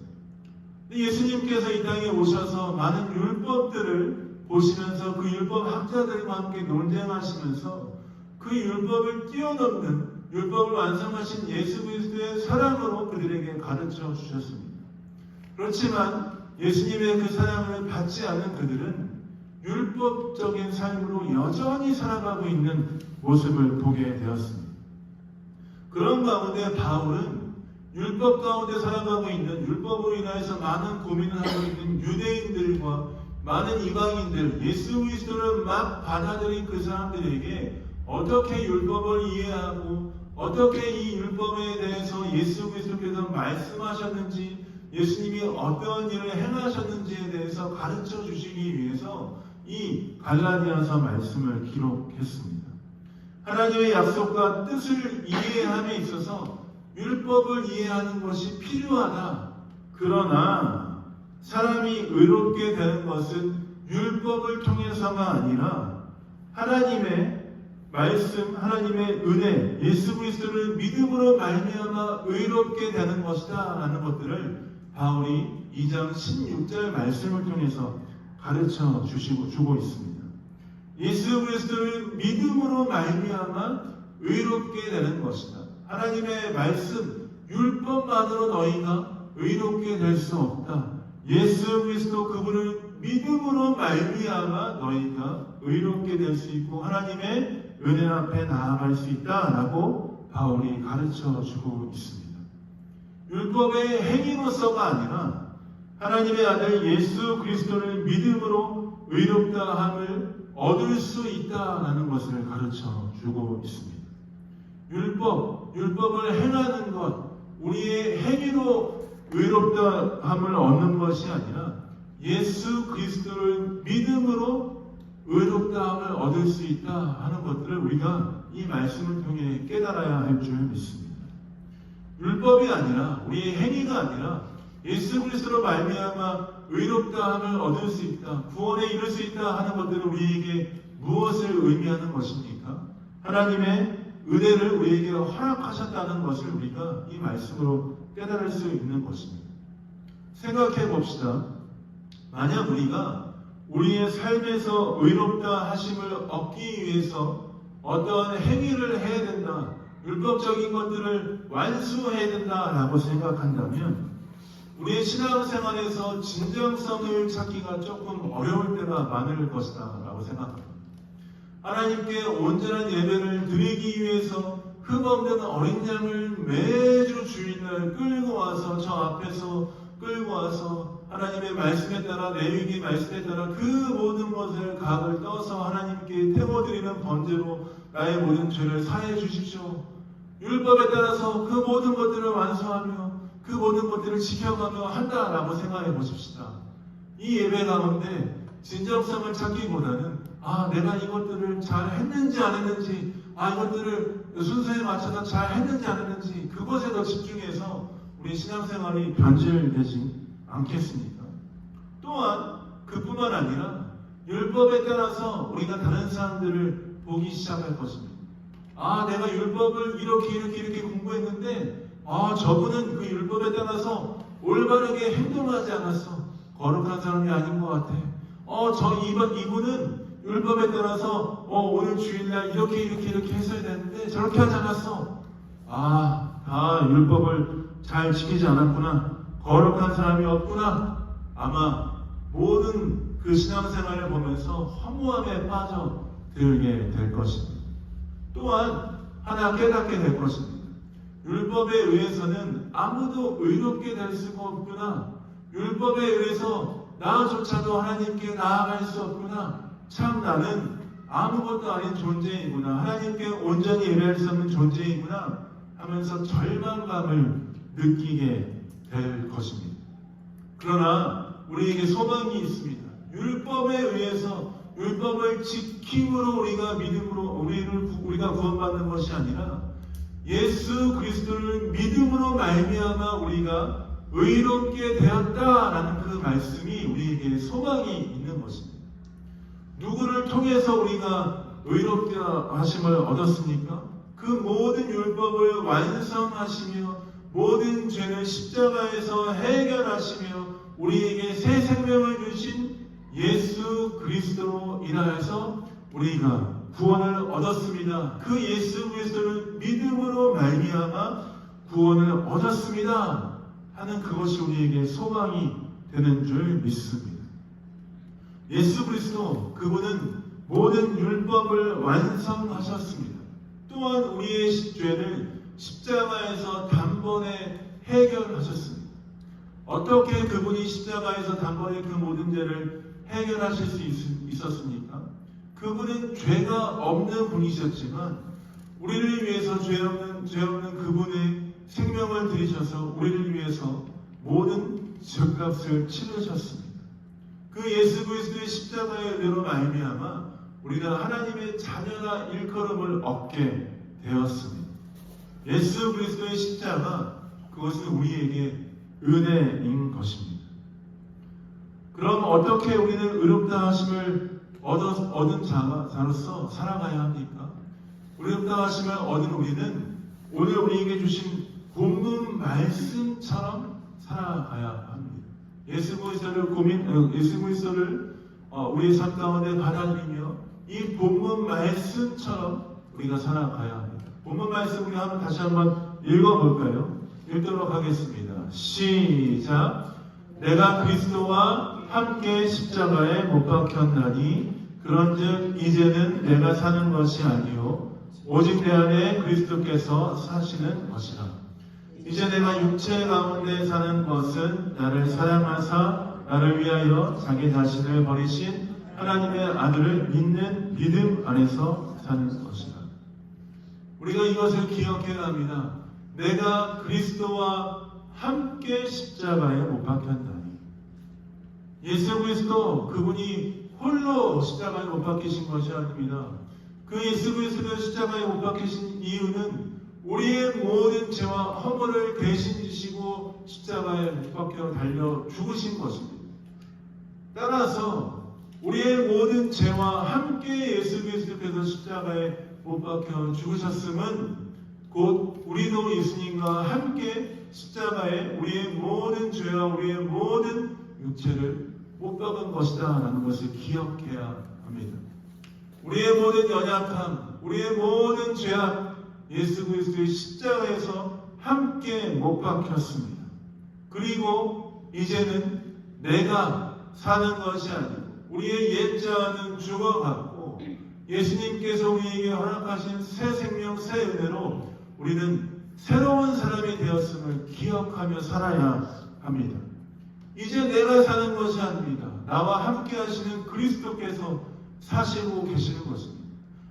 예수님께서 이 땅에 오셔서 많은 율법들을 보시면서 그 율법 학자들과 함께 논쟁하시면서 그 율법을 뛰어넘는 율법을 완성하신 예수 그리스도의 사랑으로 그들에게 가르쳐 주셨습니다. 그렇지만 예수님의 그 사랑을 받지 않은 그들은 율법적인 삶으로 여전히 살아가고 있는 모습을 보게 되었습니다. 그런 가운데 바울은 율법 가운데 살아가고 있는, 율법으로 인하여서 많은 고민을 하고 있는 유대인들과 많은 이방인들, 예수 그리스도를 막 받아들인 그 사람들에게 어떻게 율법을 이해하고 어떻게 이 율법에 대해서 예수 그리스도께서 말씀하셨는지, 예수님이 어떠한 일을 행하셨는지에 대해서 가르쳐 주시기 위해서 이 갈라디아서 말씀을 기록했습니다. 하나님의 약속과 뜻을 이해함에 있어서 율법을 이해하는 것이 필요하다. 그러나 사람이 의롭게 되는 것은 율법을 통해서가 아니라 하나님의 말씀, 하나님의 은혜, 예수 그리스도를 믿음으로 말미암아 의롭게 되는 것이다 라는 것들을 바울이 2장 16절 말씀을 통해서 가르쳐 주고 있습니다. 예수 그리스도를 믿음으로 말미암아 의롭게 되는 것이다. 하나님의 말씀, 율법만으로 너희가 의롭게 될 수 없다. 예수 그리스도 그분을 믿음으로 말미암아 너희가 의롭게 될 수 있고 하나님의 은혜 앞에 나아갈 수 있다라고 바울이 가르쳐 주고 있습니다. 율법의 행위로서가 아니라 하나님의 아들 예수 그리스도를 믿음으로 의롭다함을 얻을 수 있다라는 것을 가르쳐 주고 있습니다. 율법을 행하는 것, 우리의 행위로 의롭다함을 얻는 것이 아니라 예수 그리스도를 믿음으로 의롭다함을 얻을 수 있다 하는 것들을 우리가 이 말씀을 통해 깨달아야 할 줄 믿습니다. 율법이 아니라 우리의 행위가 아니라 예수 그리스도로 말미암아 의롭다함을 얻을 수 있다, 구원에 이를 수 있다 하는 것들은 우리에게 무엇을 의미하는 것입니까? 하나님의 은혜를 우리에게 허락하셨다는 것을 우리가 이 말씀으로 깨달을 수 있는 것입니다. 생각해 봅시다. 만약 우리가 우리의 삶에서 의롭다 하심을 얻기 위해서 어떠한 행위를 해야 된다, 율법적인 것들을 완수해야 된다라고 생각한다면 우리의 신앙생활에서 진정성을 찾기가 조금 어려울 때가 많을 것이다 라고 생각합니다. 하나님께 온전한 예배를 드리기 위해서 흠없는 어린 양을 매주 주일날 끌고 와서 저 앞에서 끌고 와서 하나님의 말씀에 따라 레위기 말씀에 따라 그 모든 것을 각을 떠서 하나님께 태워드리는 번제로 나의 모든 죄를 사해 주십시오. 율법에 따라서 그 모든 것들을 완수하며 그 모든 것들을 지켜가며 한다라고 생각해 보십시다. 이 예배 가운데 진정성을 찾기보다는 내가 이것들을 잘 했는지 안 했는지, 이것들을 순서에 맞춰서 잘 했는지 안 했는지 그것에 더 집중해서 우리 신앙생활이 변질되지 않겠습니까? 또한 그뿐만 아니라 율법에 따라서 우리가 다른 사람들을 보기 시작할 것입니다. 내가 율법을 이렇게 공부했는데 저분은 그 율법에 따라서 올바르게 행동하지 않았어. 거룩한 사람이 아닌 것 같아. 이분은 율법에 따라서 오늘 주일날 이렇게 했어야 되는데 저렇게 하지 않았어. 율법을 잘 지키지 않았구나. 거룩한 사람이 없구나. 아마 모든 그 신앙생활을 보면서 허무함에 빠져들게 될 것입니다. 또한 하나 깨닫게 될 것입니다. 율법에 의해서는 아무도 의롭게 될 수가 없구나. 율법에 의해서 나조차도 하나님께 나아갈 수 없구나. 참 나는 아무것도 아닌 존재이구나. 하나님께 온전히 예배할 수 없는 존재이구나 하면서 절망감을 느끼게 될 것입니다. 그러나 우리에게 소망이 있습니다. 율법에 의해서 율법을 지킴으로 우리가 믿음으로 우리가 구원받는 것이 아니라 예수 그리스도를 믿음으로 말미암아 우리가 의롭게 되었다라는 그 말씀이 우리에게 소망이 있는 것입니다. 누구를 통해서 우리가 의롭게 하심을 얻었습니까? 그 모든 율법을 완성하시며 모든 죄를 십자가에서 해결하시며 우리에게 새 생명을 주신 예수 그리스도로 인하여서 우리가 구원을 얻었습니다. 그 예수 그리스도를 믿음으로 말미암아 구원을 얻었습니다 하는 그것이 우리에게 소망이 되는 줄 믿습니다. 예수 그리스도 그분은 모든 율법을 완성하셨습니다. 또한 우리의 죄를 십자가에서 단번에 해결하셨습니다. 어떻게 그분이 십자가에서 단번에 그 모든 죄를 해결하실 수 있었습니까? 그분은 죄가 없는 분이셨지만 우리를 위해서 죄 없는 그분의 생명을 들이셔서 우리를 위해서 모든 죗값을 치르셨습니다. 그 예수 그리스도의 십자가의 은혜로 말미암아 우리는 하나님의 자녀가 일컬음을 얻게 되었습니다. 예수 그리스도의 십자가, 그것은 우리에게 은혜인 것입니다. 그럼 어떻게 우리는 의롭다 하심을 얻은 자로서 살아가야 합니까? 의롭다 하심을 얻은 우리는 오늘 우리에게 주신 본문 말씀처럼 살아가야 합니다. 예수 그리스도를 우리의 삶 가운데 받아들이며 이 본문 말씀처럼 우리가 살아가야 합니다. 본문 말씀 우리 다시 한번 읽어볼까요? 읽도록 하겠습니다. 시작. 내가 그리스도와 함께 십자가에 못 박혔나니 그런즉 이제는 내가 사는 것이 아니요 오직 내 안에 그리스도께서 사시는 것이라. 이제 내가 육체 가운데 사는 것은 나를 사랑하사 나를 위하여 자기 자신을 버리신 하나님의 아들을 믿는 믿음 안에서 사는 것이다. 우리가 이것을 기억해야 합니다. 내가 그리스도와 함께 십자가에 못 박혔나니. 예수 그리스도 그분이 홀로 십자가에 못 박히신 것이 아닙니다. 그 예수 그리스도의 십자가에 못 박히신 이유는 우리의 모든 죄와 허물을 대신 지시고 십자가에 못 박혀 달려 죽으신 것입니다. 따라서 우리의 모든 죄와 함께 예수 그리스도께서 십자가에 못 박혀 죽으셨음은 곧 우리도 예수님과 함께 십자가에 우리의 모든 죄와 우리의 모든 육체를 못 박은 것이다 라는 것을 기억해야 합니다. 우리의 모든 연약함, 우리의 모든 죄악, 예수 그리스도의 십자가에서 함께 못 박혔습니다. 그리고 이제는 내가 사는 것이 아니고 우리의 옛자는 죽어갔고 예수님께서 우리에게 허락하신 새 생명, 새 은혜로 우리는 새로운 사람이 되었음을 기억하며 살아야 합니다. 이제 내가 사는 것이 아닙니다. 나와 함께 하시는 그리스도께서 사시고 계시는 것입니다.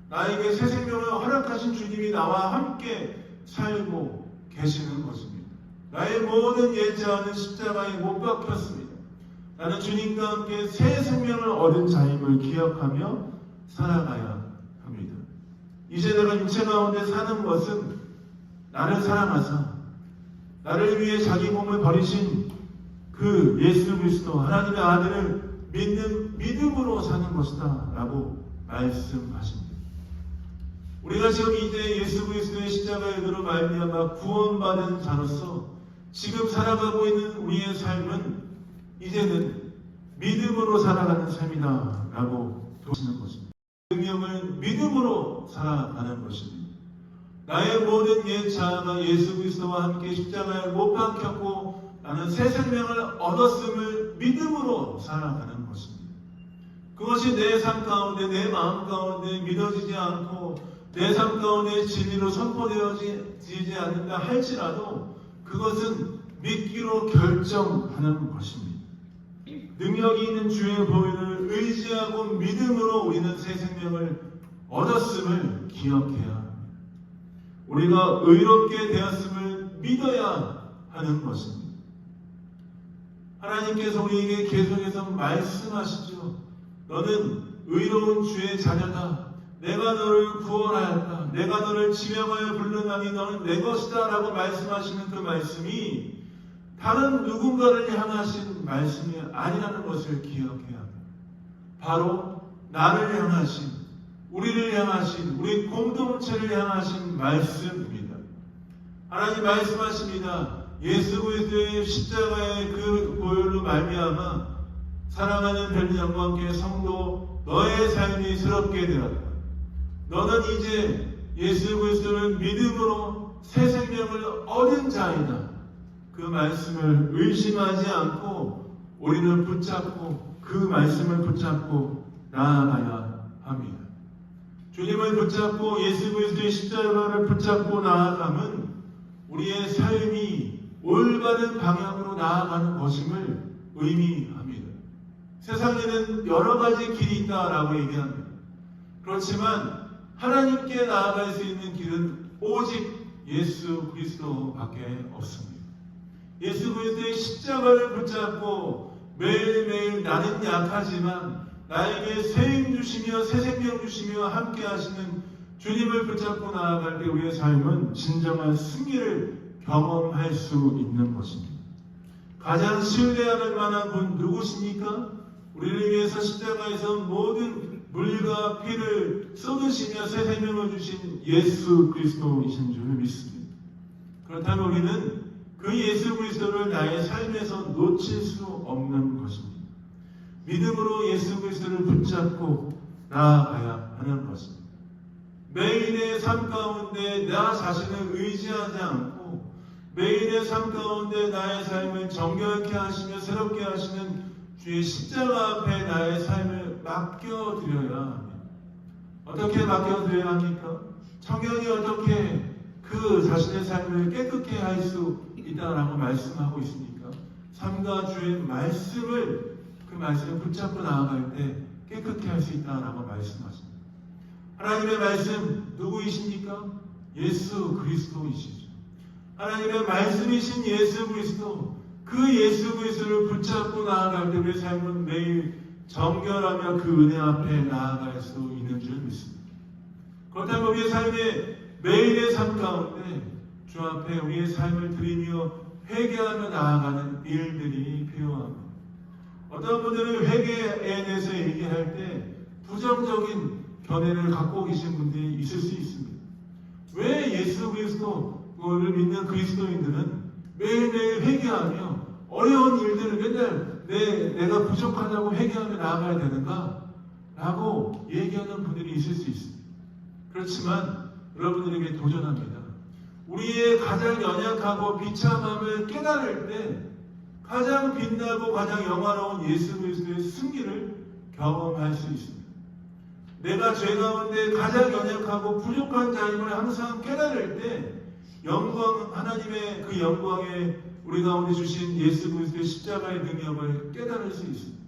나에게 새 생명을 허락하신 주님이 나와 함께 살고 계시는 것입니다. 나의 모든 옛자는 십자가에 못 박혔습니다. 나는 주님과 함께 새 생명을 얻은 자임을 기억하며 살아가야 합니다. 이제 내가 육체 가운데 사는 것은 나를 사랑하사 나를 위해 자기 몸을 버리신 그 예수 그리스도 하나님의 아들을 믿는 믿음으로 사는 것이다 라고 말씀하십니다. 우리가 지금 이제 예수 그리스도의 십자가의 은혜로 말미암아 구원받은 자로서 지금 살아가고 있는 우리의 삶은 이제는 믿음으로 살아가는 삶이다 라고 도시는 것입니다. 생명을 믿음으로 살아가는 것입니다. 나의 모든 옛 자아가 예수 그리스도와 함께 십자가에 못 박혔고 나는 새 생명을 얻었음을 믿음으로 살아가는 것입니다. 그것이 내 삶 가운데 내 마음 가운데 믿어지지 않고 내 삶 가운데 진리로 선포되어지지 않는다 할지라도 그것은 믿기로 결정하는 것입니다. 능력이 있는 주의 보혈을 의지하고 믿음으로 우리는 새 생명을 얻었음을 기억해야 합니다. 우리가 의롭게 되었음을 믿어야 하는 것입니다. 하나님께서 우리에게 계속해서 말씀하시죠. 너는 의로운 주의 자녀다. 내가 너를 구원하였다. 내가 너를 지명하여 불러나니 너는 내 것이다 라고 말씀하시는 그 말씀이 다른 누군가를 향하신 말씀이 아니라는 것을 기억해야 합니다. 바로 나를 향하신, 우리를 향하신, 우리 공동체를 향하신 말씀입니다. 하나님 말씀하십니다. 예수 그리스도의 십자가의 그 보혈로 말미암아 사랑하는 별리장과 함께 성도 너의 삶이 새롭게 되었다. 너는 이제 예수 그리스도를 믿음으로 새 생명을 얻은 자이다. 그 말씀을 의심하지 않고 우리는 붙잡고 그 말씀을 붙잡고 나아가야 합니다. 주님을 붙잡고 예수 그리스도의 십자가를 붙잡고 나아가면 우리의 삶이 올바른 방향으로 나아가는 것임을 의미합니다. 세상에는 여러 가지 길이 있다라고 얘기합니다. 그렇지만 하나님께 나아갈 수 있는 길은 오직 예수 그리스도밖에 없습니다. 예수 그리스도의 십자가를 붙잡고 매일매일 나는 약하지만 나에게 새 힘 주시며 새 생명 주시며 함께 하시는 주님을 붙잡고 나아갈 때 우리의 삶은 진정한 승리를 경험할 수 있는 것입니다. 가장 신뢰할 만한 분 누구십니까? 우리를 위해서 십자가에서 모든 물과 피를 쏟으시며 새 생명을 주신 예수 그리스도이신 줄 믿습니다. 그렇다면 우리는 그 예수 그리스도를 나의 삶에서 놓칠 수 없는 것입니다. 믿음으로 예수 그리스도를 붙잡고 나아가야 하는 것입니다. 매일의 삶 가운데 나 자신을 의지하지 않고 매일의 삶 가운데 나의 삶을 정결케 하시며 새롭게 하시는 주의 십자가 앞에 나의 삶을 맡겨드려야 합니다. 어떻게 맡겨드려야 합니까? 성경이 어떻게 그 자신의 삶을 깨끗게 할 수 있다라고 말씀하고 있습니까? 삶과 주의 말씀을 그 말씀을 붙잡고 나아갈 때 깨끗게 할 수 있다라고 말씀하십니다. 하나님의 말씀 누구이십니까? 예수 그리스도이시죠. 하나님의 말씀이신 예수 그리스도, 그 예수 그리스도를 붙잡고 나아갈 때 우리의 삶은 매일 정결하며 그 은혜 앞에 나아갈 수 있는 줄 믿습니다. 그렇다면 우리의 삶의 매일의 삶 가운데 주 앞에 우리의 삶을 드리며 회개하며 나아가는 일들이 필요합니다. 어떤 분들은 회개에 대해서 얘기할 때 부정적인 견해를 갖고 계신 분들이 있을 수 있습니다. 왜 예수 그리스도를 믿는 그리스도인들은 매일매일 회개하며 어려운 일들을 맨날 내가 부족하다고 회개하며 나아가야 되는가? 라고 얘기하는 분들이 있을 수 있습니다. 그렇지만 여러분들에게 도전합니다. 우리의 가장 연약하고 비참함을 깨달을 때 가장 빛나고 가장 영화로운 예수 그리스도의 승리를 경험할 수 있습니다. 내가 죄 가운데 가장 연약하고 부족한 자임을 항상 깨달을 때 영광, 하나님의 그 영광에 우리 가운데 주신 예수 그리스도의 십자가의 능력을 깨달을 수 있습니다.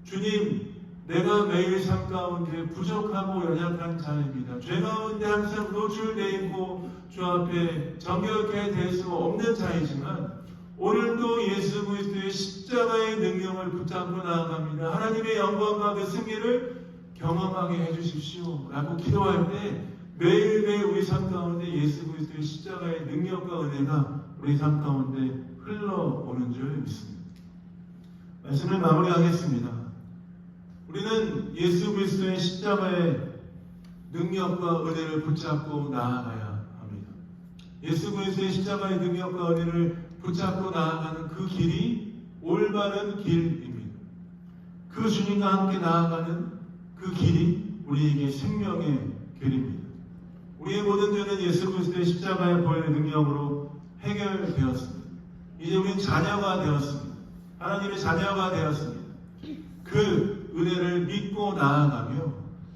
주님, 내가 매일 삶 가운데 부족하고 연약한 자입니다. 죄 가운데 항상 노출되어 있고 주 앞에 정결케 될 수 없는 자이지만 오늘도 예수 그리스도의 십자가의 능력을 붙잡고 나아갑니다. 하나님의 영광과 그 승리를 경험하게 해주십시오 라고 기도할 때 매일매일 우리 삶 가운데 예수 그리스도의 십자가의 능력과 은혜가 우리 삶 가운데 흘러오는 줄 믿습니다. 말씀을 마무리하겠습니다. 우리는 예수 그리스도의 십자가의 능력과 은혜를 붙잡고 나아가야 합니다. 예수 그리스도의 십자가의 능력과 은혜를 붙잡고 나아가는 그 길이 올바른 길입니다. 그 주님과 함께 나아가는 그 길이 우리에게 생명의 길입니다. 우리의 모든 죄는 예수 그리스도의 십자가의 보혈의 능력으로 해결되었습니다. 이제 우리는 자녀가 되었습니다. 하나님의 자녀가 되었습니다. 그 은혜를 믿고 나아가며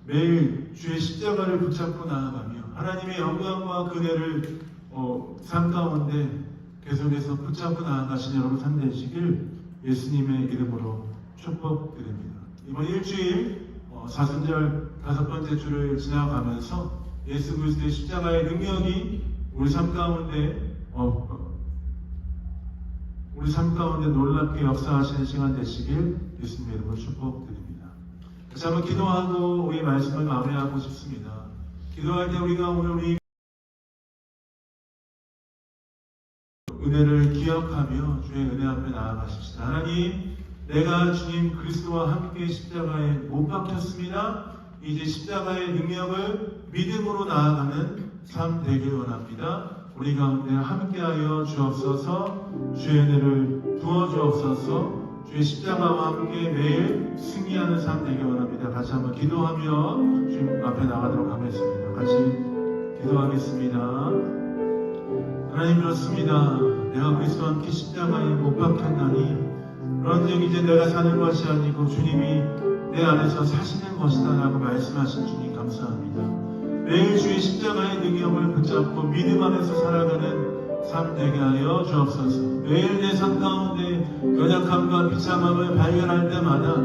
매일 주의 십자가를 붙잡고 나아가며 하나님의 영광과 그 은혜를 삶 가운데 계속해서 붙잡고 나아가신 여러분 삶 되시길 예수님의 이름으로 축복드립니다. 이번 일주일 사순절 5번째 주를 지나가면서 예수 그리스도의 십자가의 능력이 우리 삶 가운데 놀랍게 역사하시는 시간 되시길 예수님의 이름으로 축복드립니다. 다시 한번 기도하고 우리 말씀을 마무리하고 싶습니다. 기도할 때 우리가 오늘 우리 은혜를 기억하며 주의 은혜 앞에 나아가십시다. 하나님, 내가 주님 그리스도와 함께 십자가에 못 박혔습니다. 이제 십자가의 능력을 믿음으로 나아가는 삶 되길 원합니다. 우리 가운데 함께하여 주옵소서. 주의 은혜를 부어주옵소서. 주의 십자가와 함께 매일 승리하는 삶 되길 원합니다. 같이 한번 기도하며 주님 앞에 나가도록 하겠습니다. 같이 기도하겠습니다. 하나님, 그렇습니다. 내가 그리스도와 함께 십자가에 못 박혔나니 그런즉 이제 내가 사는 것이 아니고 주님이 내 안에서 사시는 것이다 라고 말씀하신 주님 감사합니다. 매일 주의 십자가의 능력을 붙잡고 믿음 안에서 살아가는 삶 되게 하여 주옵소서. 매일 내 삶 가운데 연약함과 비참함을 발견할 때마다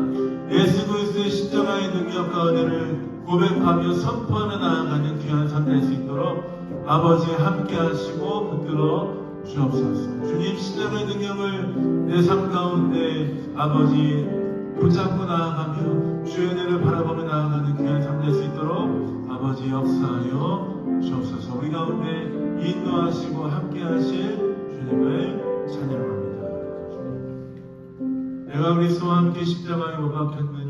예수 그리스도의 십자가의 능력과 은혜를 고백하며 선포하며 나아가는 귀한 삶 될 수 있도록 아버지 함께 하시고 붙들어 주옵소서. 주님 신령의 능력을 내 삶 가운데 아버지 붙잡고 나아가며 주의 은혜를 바라보며 나아가는 귀한 삶 될 수 있도록 아버지 역사하여 주옵소서. 우리 가운데 인도하시고 함께하실 주님을 찬양합니다. 내가 그리스도와 함께 십자가에 못 박혔느니